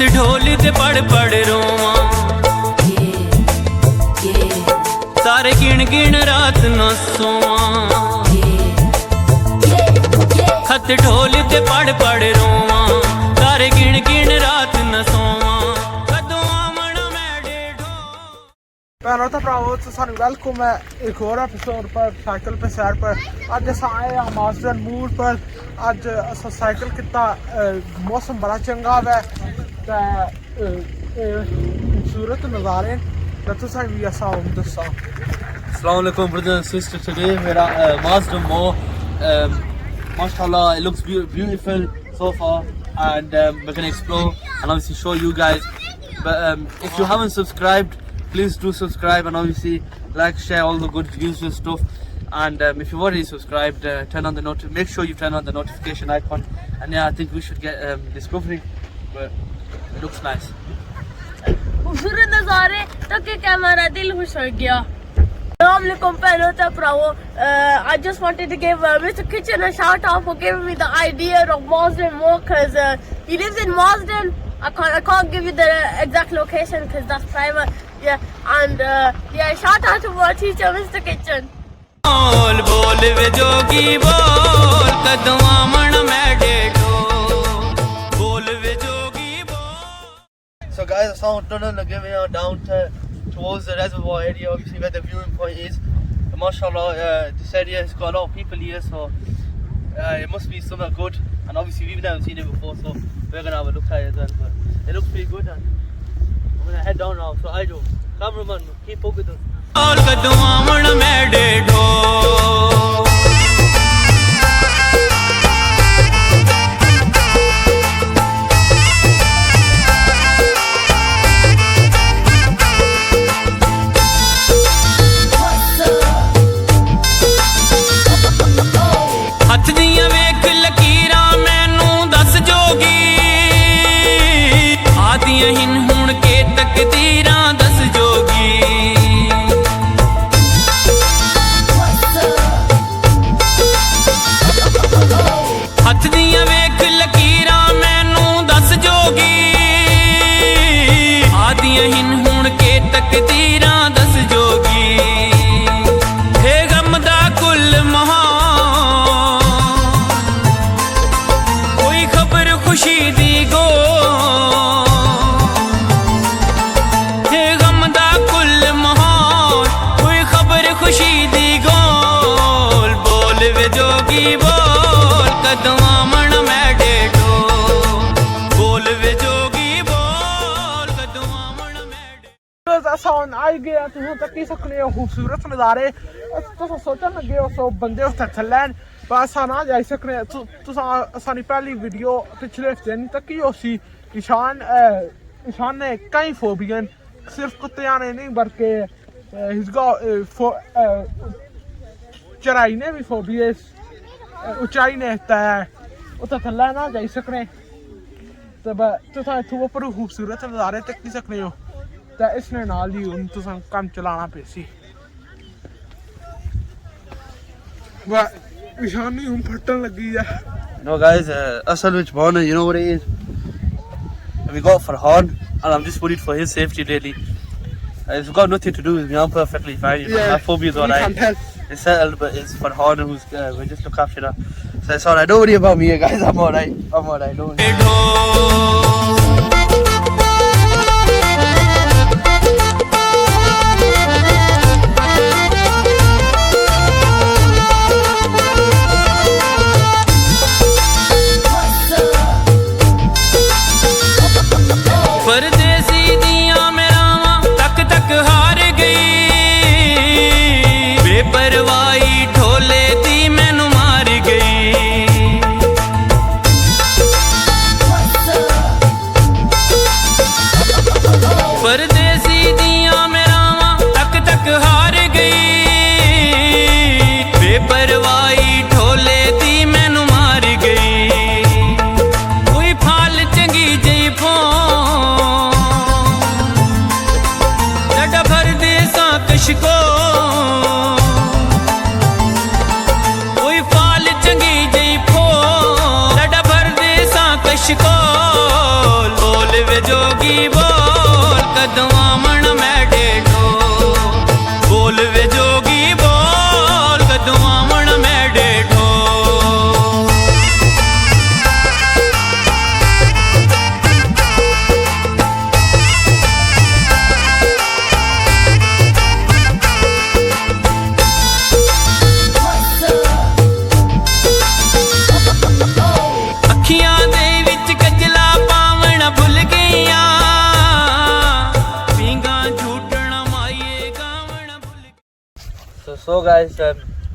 खत ढोल ते पढ़ पढ़ रोवां तारे गिण गिण रात न सोवां खत ढोल ते पढ़ पढ़ रोवां तारे गिण गिण रात न सोवां कदों आमण मैं डेढ़ो। पहला तो भरावो सानू वेलकम है एक और एपिसोड पर साइकिल पे सैर पर। अज अस आए हैं मास्टर मूड पर। अज अस साइकिल किता, मौसम बड़ा चंगा है खूबसूरत नज़ारे तो तुसें भी असा हूँ दसा। Assalamualaikum brothers and sisters. Today we're at Mazda Mo. Mashallah, it looks beautiful so far, and we're gonna explore and obviously show you guys. But if you haven't subscribed, please do subscribe and obviously like, share all the good views and stuff. And if you've already subscribed, make sure you turn on the notification icon. And yeah, I think we should get discovering, but it looks nice. खूबसूरत नज़ारे तक के camera दिल खुश हो गया। Assalamualaikum Penota Pravo. I just wanted to give Mr. Kitchen a shout out for giving me the idea of Marsden Mo, because he lives in Marsden. I can't give you the exact location because that's private. Yeah, and yeah, shout out to my teacher, Mr. Kitchen. बोल बोल वे जोगी बोल कदों आमण मैं डेढ़ो बोल वे जोगी बोल। So guys, I saw tunnel giving out down towards the reservoir area, obviously where the viewing point is. And mashallah, this area has got a lot of people here, so it must be somewhere good. And obviously we've never seen it before, so we're gonna have a look at it as well. But it looks pretty good, and I'm gonna head down now. So I do. Cameraman, keep up with us. बोल कदों आमण मैं डेढ़ो हथ दियां वेख लकीरां मैनू दस जोगी आदियां हिन हुण के तकदीरां दस जोगी हथ दियां वेख लकीरां मैनू दस जोगी आदियां हिन हुण के तकदीरां दस जोगी हे गम दा कुल महान कोई खबर खुशी दी गो हे गम दा कुल महान कोई खबर खुशी दी गोल बोल वे जोगी बोल कदों आमण मैं डेढ़ो बोल वे जोगी बोल कदों आमण मैं डेढ़ो। अस हुण आई गए तुसें तक्की सकने हो खूबसूरत नज़ारे। तुस सोचन लगे हो सो बंदे उत्थे थल्लै न, पर असां ना जाई सकने। तुसां सानी पहली वीडियो पिछले हफ्ते नहीं तक्की होसी। ईशान ने कई फोबियन, सिर्फ कुत्ते आने नहीं बल्कि चढ़ाई ने भी फोबियस, ऊंचाई ने उत्थे थल्लै ना जाई सकने। ते तुसां इत्थूं उप्पर खूबसूरत नज़ारे तक्की सकने हो। ते इसने नाल ही हुण तुसां कम्म चलाना पेसी। ईशान नहीं हुण फटन लगी है। No guys, Asal which Bana, you know what it is? We got Farhan, and I'm just worried for his safety really. It's got nothing to do with me, I'm perfectly fine. My phobia is alright. It's settled, but it's Farhan who's, we just look after that. So it's alright, don't worry about me guys, I'm alright, don't worry. परदेसी दियां मेरावां तक तक हार गई बेपरवाही ढोले दी मैनू मार गई परदेसी दियां मेरावां तक तक हार गई बेपरवाही ढोले दी मैनू मार गई कोई फाल चंगी जई को कोई फाल चंगी जई फो लड़ा भर दे सा कश को बोल वे जो So guys,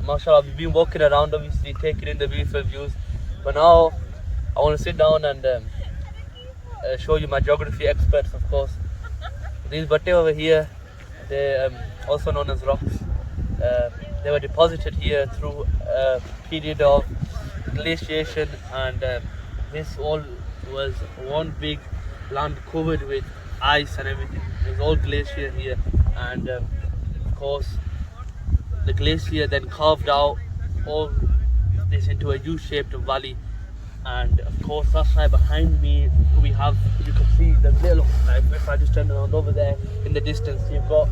mashallah, we've been walking around, obviously taking in the beautiful views, but now I want to sit down and show you my geography experts, of course. These batte over here, they also known as rocks. They were deposited here through a period of glaciation, and this all was one big land covered with ice and everything. It was all glacier here, and of course the glacier then carved out all this into a U-shaped valley. And of course that's why behind me we have, you can see the little, like if I just turn around over there in the distance, you've got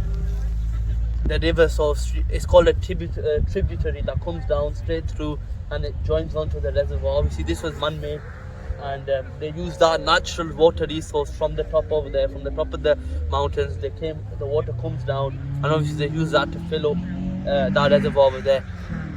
the river. So it's called a tributary that comes down straight through and it joins onto the reservoir. Obviously this was man-made, and they used that natural water resource from the top over there, from the top of the mountains. The water comes down, and obviously they use that to fill up that reservoir over there.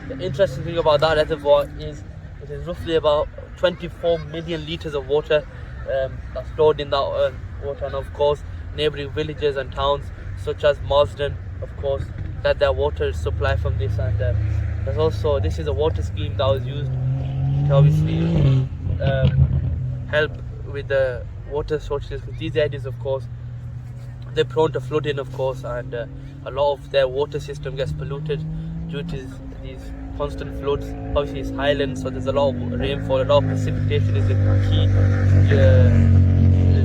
The interesting thing about that reservoir is it is roughly about 24 million litres of water that's stored in that water, and of course neighbouring villages and towns such as Marsden, of course, get their water supply from this. And there's also, this is a water scheme that was used to obviously help with the water shortages, because these areas, of course, they're prone to flooding, of course, and a lot of their water system gets polluted due to these constant floods. Obviously it's highlands, so there's a lot of rainfall, a lot of precipitation is the key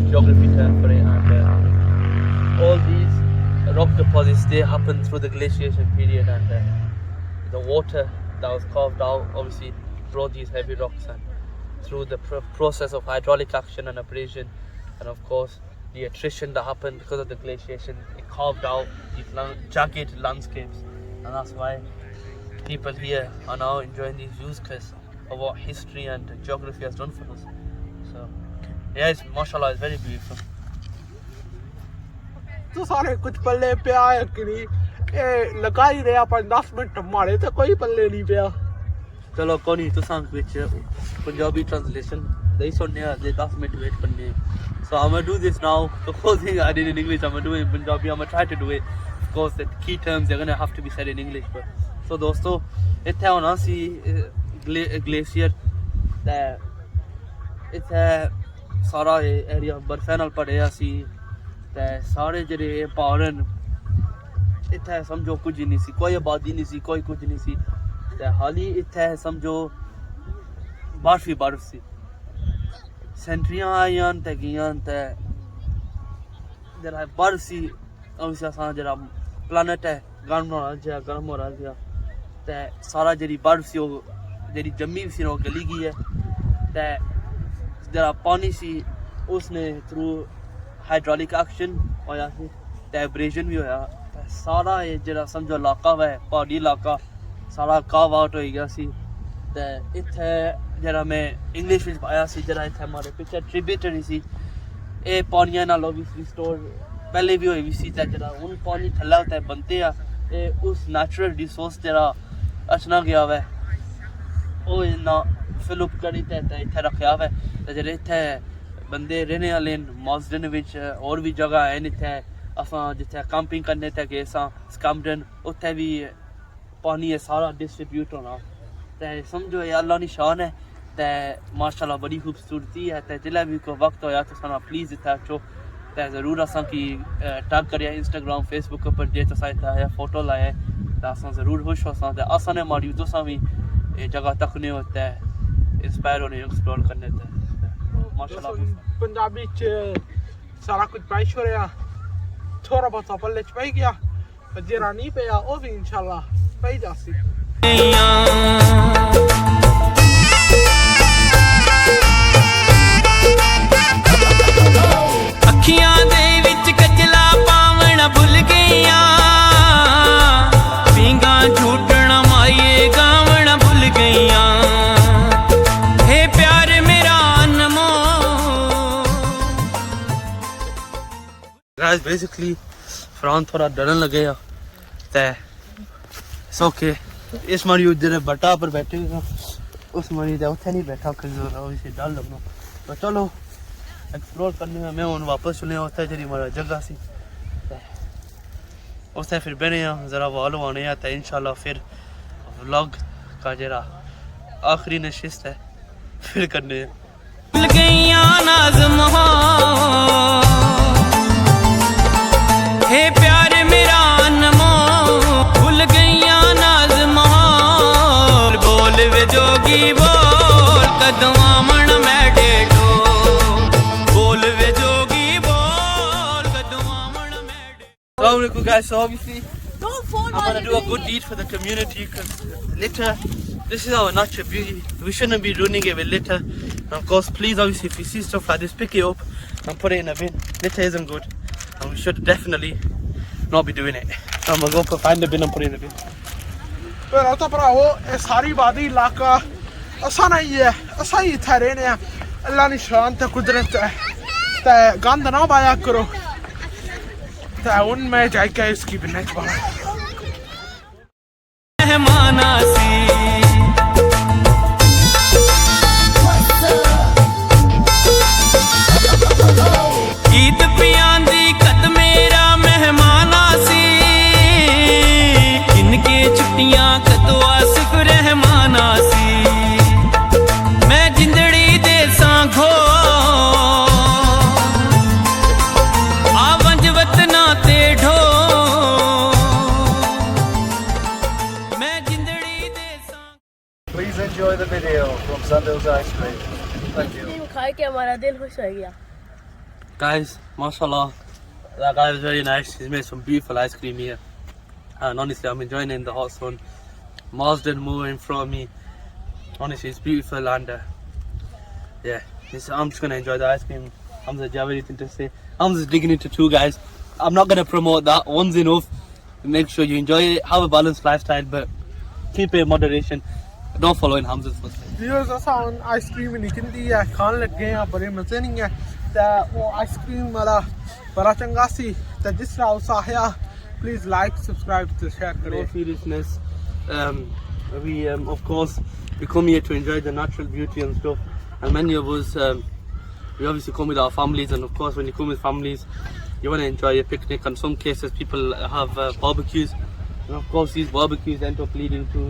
geography term for it. And all these rock deposits, they happen through the glaciation period, and the water that was carved out obviously brought these heavy rocks, and through the process of hydraulic action and abrasion, and of course the attrition that happened because of the glaciation, it carved out these jagged landscapes. And that's why people here are now enjoying these views, because of what history and geography has done for us. So yeah, it's, mashallah, it's very beautiful. तो सारे कुछ पल्ले पे आया कि नहीं, ये लगा ही रहा 5-10 मिनट हमारे तो कोई पल्ले नहीं पे। चलो कोई नहीं, तुसां विच पंजाबी ट्रांसलेशन दे सुनने आ, 10 मिनट वेट करने. So I'm gonna do this now. The whole thing I did in English, I'm gonna do it in Punjabi. I'm gonna try to do it. Of course, the key terms they're gonna have to be said in English. But so दोस्तों, इत्थे होना सी glacier, इत्थे सारा area Barfe नाल भरिया सी, ते सारे जेह्ड़े पहाड़ न इत्थे समझो कुछ नहीं सी, कोई आबादी नहीं सी, कोई कुछ नहीं सी, ते हाली इत्थे समझो बर्फ ही बर्फ सी. सेंचुरियां आइयां ते गेइयां ते जेह्ड़ा बर्फ सी, obviously असां जेह्ड़ा प्लैनेट है गर्म हो रहा गया, ते सारा जेह्ड़ी बर्फ सी ओह् जेह्ड़ी जम्मी सी ओह् गली गई है, ते जेह्ड़ा पानी सी उसने थ्रू हाइड्रोलिक एक्शन होया सी ते एब्रेजन भी होया, ते सारा एह् जेह्ड़ा समझो इलाका है प्हाड़ी इलाका सारा काव आउट हो गया सी. ते इत्थे जेह्ड़ा मैं इंग्लिश विच पाया सी, जेह्ड़ा इत्थे हमारे पिच्छे ट्रिब्यूटरी सी, एह् पानियां नाल ओबवियसली स्टोर पहले भी होई भी सी, ते जेह्ड़ा हुन पानी थल्ले उत्ते बनते आ, एह् उस नेचुरल रिसोर्स जेह्ड़ा अचना गया हुआ है ओह् इन्ना फिल अप करी ते इत्थे रखेआ हुआ है. ते जेह्ड़े इत्थे बंदे रैह्ने आह्ले न मार्सडन विच, होर भी जगह हैन इत्थे, असां जित्थे कैंपिंग करने ते गे सां स्कैम्पटन, उत्थे भी पानी है सारा डिस्ट्रीब्यूट होना. ते समझो ये अल्लाह दी शान है, ते माशाल्लाह बड़ी खूबसूरती है. ते जिल्लै भी कोई वक्त होया तुस प्लीज़ इत्थे अच्छो, ते ज़रूर असां की टैग करिया इंस्टाग्राम फेसबुक उप्पर, जे तुसें इत्थे आया फोटो लाया ते असां ज़रूर खुश होसां, ते असां ने मारी तुसां भी ये जगह तकने हो ते इंस्पायर होने एक्सप्लोर करने ते माशाल्लाह. पंजाबी च सारा कुछ पेश हो रहा, थोड़ा बहुत पल्ले च पे गया, जेह्ड़ा नहीं पेआ ओह् भी इंशाल्लाह पे जासी. ਅੱਖੀਆਂ ਦੇ ਵਿੱਚ ਕਜਲਾ ਪਾਵਣਾ ਭੁੱਲ ਗਈਆਂ, ਪੀਂਗਾ ਝੂਟਣਾ ਮਾਈਏ ਗਾਵਣਾ ਭੁੱਲ ਗਈਆਂ, ਹੇ ਪਿਆਰ ਮੇਰਾ ਅਨਮੋ. Guys, basically फरहान थोड़ा डरन लगे आ, ते सो के इस मारी उधर बटा पर बैठे हुए, उस मारी ते उत्थे नहीं बैठा, उसे डर लगना. तो चलो एक्सप्लोर करने में मैं हूँ वापस चले, उत्थे जी हमारा जगह सी उससे फिर बने ज़रा वाल आने आता है इंशाल्लाह फिर व्लॉग का जरा आखिरी नशिस्त है फिर करने हैं भूल गईया नाज मोहब्बत हे प्यार मेरा अनमोल भूल गईया नाज मोहब्बत बोल वे जोगी बोल कदवा मन मैं डेडो बोल वे जोगी बोल कदवा मन मैं Assalamu alaikum guys, so obviously Don't fall I'm gonna do a good deed for the community because litter, this is our natural beauty. We shouldn't be ruining it with litter. And of course, please, obviously, if you see stuff like this, pick it up and put it in a bin. Litter isn't good, and we should definitely not be doing it. So I'm gonna go find the bin and put it in the bin. ਪਰ ਤਾਂ ਭਰਾਵੋ ਇਹ ਸਾਰੀ ਬਾਦੀ ਇਲਾਕਾ ਅਸਾਂ ਨਹੀਂ ਹੈ ਅਸਾਂ ਹੀ ਇੱਥੇ ਰਹਿੰਦੇ ਆ ਅੱਲਾ ਦੀ ਸ਼ਾਨ ਤੇ ਕੁਦਰਤ ਹੈ ਤੇ ਗੰਦ ਨਾ ਪਾਇਆ ਕਰੋ ਤੇ ਹੁਣ ਮੈਂ ਜਾ ਕੇ ਇਸकी बिना चबाना मेहमाना सी गीत पियांदी कद मेरा मेहमाना सी जिनके छुट्टियां कदो आसिफ रहमाना सी मैं जिंदड़ी दे सांघो आवंज वतना ते ढो मैं जिंदड़ी दे सांघो Please enjoy the video from Sandals Ice Cream. Thank you. Ice cream खा के हमारा दिल खुश हो गया Guys, mashallah, that guy is very nice. He's made some beautiful ice cream here. And honestly, I'm enjoying it in the hot sun. Marsden Moor in front of me. Honestly, it's beautiful and yeah, I'm just gonna enjoy the ice cream. Hamza, do you have anything to say? Hamza's digging into two guys. I'm not gonna promote that. One's enough. Make sure you enjoy it. Have a balanced lifestyle, but keep it in moderation. Don't follow in Hamza's footsteps. ਵੀਰਸ ਅਸਾਂ ਹੁਣ ice cream ਨਿਕਲਦੀ ਹੈ ਖਾਣ ਲੱਗੇ ਆ ਬੜੇ ਮਜ਼ੇ ਨਹੀਂ ਹੈ ਤੇ ਉਹ ਆਈਸਕ੍ਰੀਮ ਵਾਲਾ ਬੜਾ ਚੰਗਾ ਸੀ ਤੇ ਜਿਸ ਤਰ੍ਹਾਂ ਉਸ ਆਇਆ ਪਲੀਜ਼ ਲਾਈਕ ਸਬਸਕ੍ਰਾਈਬ ਤੇ ਸ਼ੇਅਰ No ਕਰਿਓ seriousness. We of course we come here to enjoy the natural beauty and stuff. And many of us we obviously come with our families, and of course when you come with families, you want to enjoy a picnic. In some cases, people have barbecues, and of course these barbecues end up leading to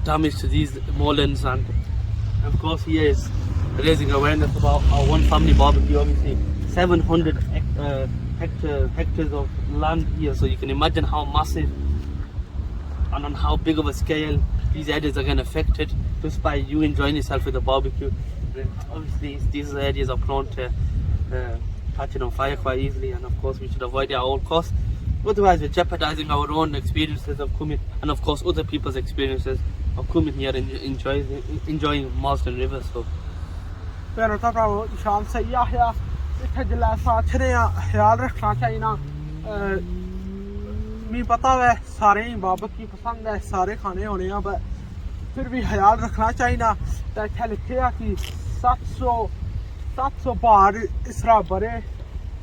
damage to these moorlands. And of course here is raising awareness about our one family barbecue. Obviously 700 hectares of land here, so you can imagine how massive and on how big of a scale these areas are getting affected just by you enjoying yourself with a barbecue. And obviously these areas are prone to catching on fire quite easily, and of course we should avoid it at all costs. Otherwise we're jeopardizing our own experiences of coming, and of course other people's experiences of coming here and enjoying Marsden River. So ਭੈਣੋ ਤਾਂ ਭਰਾਵੋ ਸ਼ਾਮ ਸਹੀ ਆਇਆ ਇੱਥੇ ਜਿਲਾ ਸਾਥਰੇ ਆ ਖਿਆਲ ਰੱਖਣਾ ਚਾਹੀਦਾ ਮੈਨੂੰ ਪਤਾ ਵੈ ਸਾਰੇ ਹੀ ਬਾਬਕੀ ਪਸੰਦ ਹੈ ਸਾਰੇ ਖਾਣੇ ਹੋਣੇ ਆ ਪਰ ਫਿਰ ਵੀ ਖਿਆਲ ਰੱਖਣਾ ਚਾਹੀਦਾ ਤਾਂ ਇੱਥੇ ਲਿਖਿਆ ਕਿ 700 ਬਾਰ ਇਸ ਤਰ੍ਹਾਂ ਬੜੇ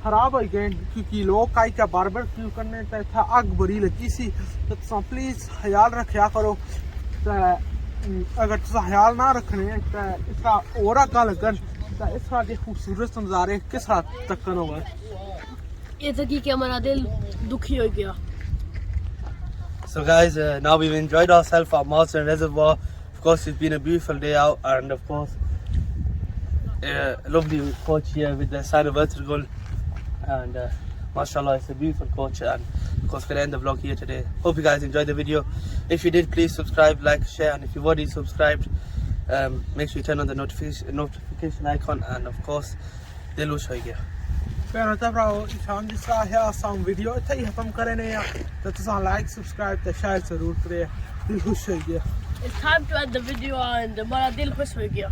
ਖਰਾਬ ਹੋ ਗਏ ਕਿਉਂਕਿ ਲੋਕ ਆਈ ਕੇ ਬਾਰਬੀਕਿਊ ਕਰਨੇ ਤੇ ਇੱਥੇ ਅੱਗ ਬੜੀ ਲੱਗੀ ਸੀ ਤਾਂ ਤੁਸੀਂ ਪਲੀਜ਼ ਖਿਆਲ ਰੱਖਿਆ ਕਰੋ ਤੇ अगर तुस ख्याल ना रखने तो इसका और अग्गा लगन तो इस तरह के खूबसूरत नज़ारे किस हद तक होगा ये तो कि हमारा दिल दुखी हो गया So guys, now we've enjoyed ourselves at Marsden Reservoir. Of course, it's been a beautiful day out, and of course, a lovely coach here with the sign of Ertugrul, and mashallah, it's a beautiful coach. And of course, we're gonna end the vlog here today. Hope you guys enjoyed the video. If you did, please subscribe, like, share, and if you've already subscribed, make sure you turn on the notification icon, and of course, dil khush ho gaya. ਭੈਣੋ ਤਾਂ ਭਰਾਵੋ ਸ਼ਾਮ ਜਿਸ ਤਰ੍ਹਾਂ ਹੈ ਅਸਾਂ video ਇੱਥੇ ਹੀ ਖਤਮ ਕਰਨੇ ਆ ਤੇ ਤੁਸੀਂ ਲਾਈਕ ਸਬਸਕ੍ਰਾਈਬ ਤੇ ਸ਼ੇਅਰ ਜ਼ਰੂਰ ਕਰਿਓ ਦਿਲ ਖੁਸ਼ ਹੋ ਗਿਆ It's time to end the video and हमारा दिल खुश हो गया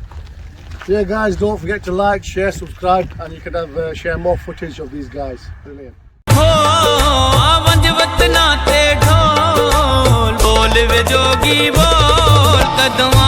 Yeah, guys, don't forget to like, share, subscribe, and you can have share more footage of these guys. Brilliant. हो आवंज वतना ते ढोल बोल वे जोगी बोल कदवा